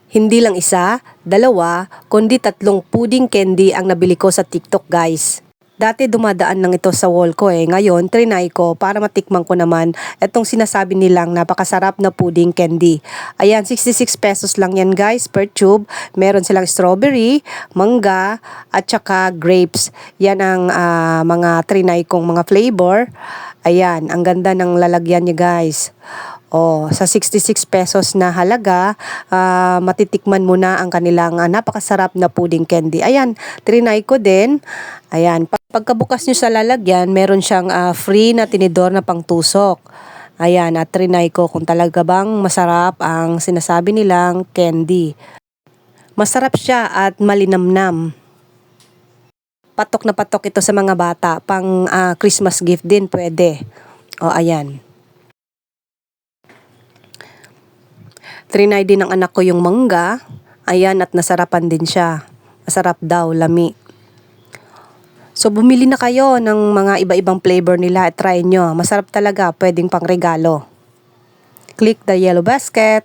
Hindi lang isa, dalawa, kundi 3 pudding candy ang nabili ko sa TikTok guys. Dati dumadaan lang ito sa wall ko Ngayon, trinay ko para matikman ko naman itong sinasabi nilang napakasarap na pudding candy. Ayan, 66 pesos lang yan guys per tube. Meron silang strawberry, mangga, at saka grapes. Yan ang mga trinay kong mga flavor. Ayan, ang ganda ng lalagyan niya guys. Oh, sa 66 pesos na halaga, matitikman mo na ang kanilang napakasarap na pudding candy. Ayan, trinay ko din. Ayan, pagkabukas nyo sa lalagyan, meron siyang free na tinidor na pangtusok. Ayan, at trinay ko kung talaga bang masarap ang sinasabi nilang candy. Masarap siya at malinamnam. Patok na patok ito sa mga bata, pang Christmas gift din pwede. O, ayan. Trinay din ng anak ko yung mangga. Ayan, at nasarapan din siya. Masarap daw, lami. So, bumili na kayo ng mga iba-ibang flavor nila at try nyo. Masarap talaga, pwedeng pang regalo. Click the yellow basket.